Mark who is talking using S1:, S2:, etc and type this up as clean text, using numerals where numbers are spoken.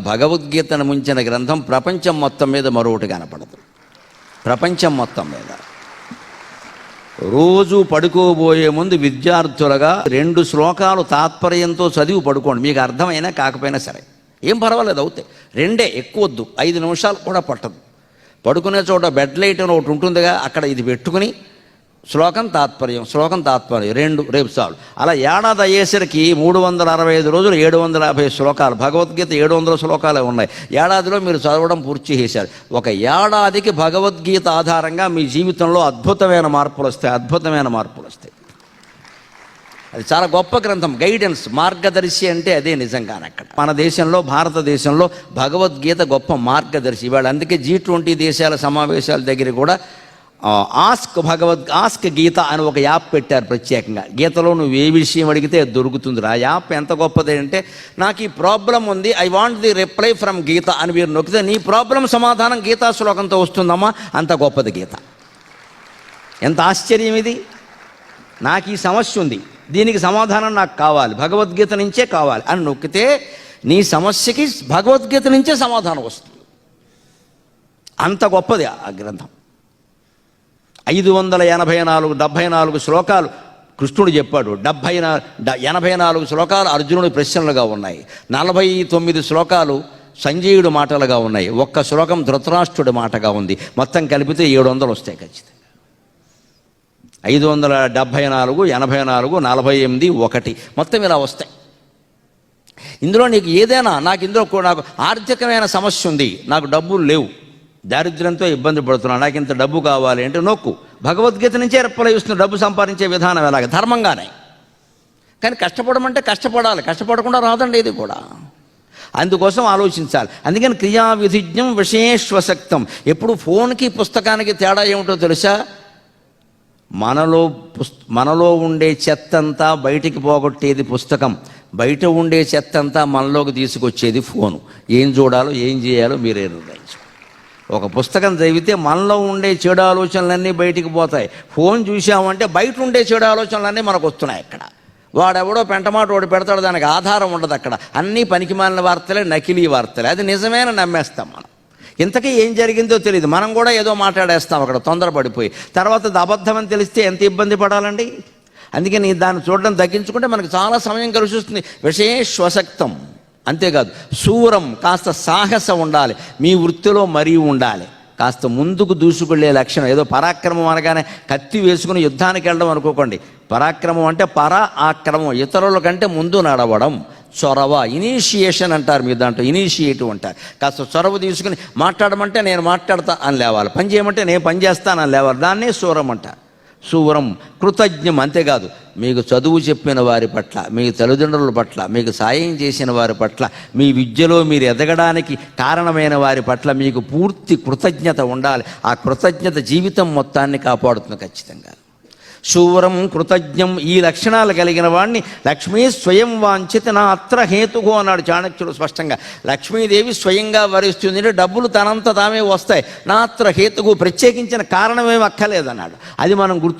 S1: భగవద్గీతను ముంచిన గ్రంథం ప్రపంచం మొత్తం మీద మరొకటి కనపడదు. ప్రపంచం మొత్తం మీద రోజు పడుకోబోయే ముందు విద్యార్థులుగా 2 శ్లోకాలు తాత్పర్యంతో చదివి పడుకోండి. మీకు అర్థమైనా కాకపోయినా సరే ఏం పర్వాలేదు, అవుతాయి. 2 ఎక్కువ వద్దు, 5 నిమిషాలు కూడా పట్టదు. పడుకునే చోట బెడ్ లైట్ అని ఒకటి ఉంటుందిగా, అక్కడ ఇది పెట్టుకుని శ్లోకం తాత్పర్యం 2 రేపు చాలు. అలా ఏడాది అయ్యేసరికి 365 రోజులు 750 శ్లోకాలు, భగవద్గీత 700 శ్లోకాలే ఉన్నాయి. ఏడాదిలో మీరు చదవడం పూర్తి చేశారు. ఒక ఏడాదికి భగవద్గీత ఆధారంగా మీ జీవితంలో అద్భుతమైన మార్పులు వస్తాయి. అది చాలా గొప్ప గ్రంథం. గైడెన్స్, మార్గదర్శి అంటే అదే నిజంగానే. అక్కడ మన దేశంలో, భారతదేశంలో భగవద్గీత గొప్ప మార్గదర్శి. ఇవాళ అందుకే G20 దేశాల సమావేశాల దగ్గర కూడా ఆస్క్ గీత అని ఒక యాప్ పెట్టారు ప్రత్యేకంగా. గీతలో నువ్వు ఏ విషయం అడిగితే దొరుకుతుంది. ఆ యాప్ ఎంత గొప్పది అంటే, నాకు ఈ ప్రాబ్లం ఉంది, I want the reply from Geetha అని మీరు నొక్కితే నీ ప్రాబ్లం సమాధానం గీతా శ్లోకంతో వస్తుందమ్మా. అంత గొప్పది గీత. ఎంత ఆశ్చర్యం ఇది! నాకు ఈ సమస్య ఉంది, దీనికి సమాధానం నాకు కావాలి, భగవద్గీత నుంచే కావాలి అని నొక్కితే నీ సమస్యకి భగవద్గీత నుంచే సమాధానం వస్తుంది. అంత గొప్పది ఆ గ్రంథం. 574 శ్లోకాలు కృష్ణుడు చెప్పాడు. 84 శ్లోకాలు అర్జునుడి ప్రశ్నలుగా ఉన్నాయి. 49 శ్లోకాలు సంజయుడు మాటలుగా ఉన్నాయి. 1 శ్లోకం ధృతరాష్ట్రుడి మాటగా ఉంది. మొత్తం కలిపితే 700 వస్తాయి ఖచ్చితంగా. 574, 84, 48, 1 మొత్తం ఇలా వస్తాయి. ఇందులో నీకు ఏదైనా, నాకు ఆర్థికమైన సమస్య ఉంది, నాకు డబ్బులు లేవు, దారిద్ర్యంతో ఇబ్బంది పడుతున్నాను, నాకు ఇంత డబ్బు కావాలి అంటే నొక్కు. భగవద్గీత నుంచే రెప్పలై వస్తుంది డబ్బు సంపాదించే విధానం. ఎలాగ ధర్మంగానే. కానీ కష్టపడమంటే కష్టపడాలి, కష్టపడకుండా రాదండి ఇది కూడా. అందుకోసం ఆలోచించాలి. అందుకని క్రియా విధిజ్ఞం విషయేష్వసక్తం. ఎప్పుడు ఫోన్కి పుస్తకానికి తేడా ఏమిటో తెలుసా? మనలో ఉండే చెత్తంతా బయటికి పోగొట్టేది పుస్తకం, బయట ఉండే చెత్తంతా మనలోకి తీసుకొచ్చేది ఫోను. ఏం చూడాలో ఏం చేయాలో మీరే నిర్ణయించుకోండి. ఒక పుస్తకం చదివితే మనలో ఉండే చెడు ఆలోచనలన్నీ బయటికి పోతాయి. ఫోన్ చూసామంటే బయట ఉండే చెడు ఆలోచనలన్నీ మనకు వస్తున్నాయి. అక్కడ వాడెవడో పెంటమాట వాడు పెడతాడు, దానికి ఆధారం ఉండదు. అక్కడ అన్నీ పనికిమాలిన వార్తలే, నకిలీ వార్తలే. అది నిజమేన నమ్మేస్తాం మనం. ఇంతకీ ఏం జరిగిందో తెలియదు, మనం కూడా ఏదో మాట్లాడేస్తాం అక్కడ తొందరపడిపోయి. తర్వాత అది అబద్ధమని తెలిస్తే ఎంత ఇబ్బంది పడాలండి. అందుకని దాన్ని చూడడం తగ్గించుకుంటే మనకు చాలా సమయం కలిసి వస్తుంది. విషయేష్వసక్తం. అంతేకాదు శూరం, కాస్త సాహసం ఉండాలి. మీ వృత్తిలో మరీ ఉండాలి. కాస్త ముందుకు దూసుకెళ్లే లక్షణం. ఏదో పరాక్రమం అనగానే కత్తి వేసుకుని యుద్ధానికి వెళ్ళడం అనుకోకండి. పరాక్రమం అంటే ఆక్రమం, ఇతరుల కంటే ముందు నడవడం. చొరవ, ఇనీషియేషన్ అంటారు, మీరు దాంట్లో ఇనీషియేటివ్ అంటారు. కాస్త చొరవ తీసుకుని మాట్లాడమంటే నేను మాట్లాడతా అని లేవాలి, పని చేయమంటే నేను పని చేస్తానని లేవాలి. దాన్నే శూరం అంటారు. శూరం, కృతజ్ఞం. అంతేకాదు మీకు చదువు చెప్పిన వారి పట్ల, మీ తల్లిదండ్రుల పట్ల, మీకు సాయం చేసిన వారి పట్ల, మీ విద్యలో మీరు ఎదగడానికి కారణమైన వారి పట్ల మీకు పూర్తి కృతజ్ఞత ఉండాలి. ఆ కృతజ్ఞత జీవితం మొత్తాన్ని కాపాడుతుంది ఖచ్చితంగా. శూరం, కృతజ్ఞం, ఈ లక్షణాలు కలిగిన వాడిని లక్ష్మీ స్వయం వాంఛిత నా అత్ర హేతుగో అన్నాడు చాణక్యుడు స్పష్టంగా. లక్ష్మీదేవి స్వయంగా వరిస్తుంది అంటే డబ్బులు తనంత తామే వస్తాయి. నా అత్ర హేతుగు, ప్రత్యేకించిన కారణమేమి అక్కర్లేదన్నాడు. అది మనం గుర్తు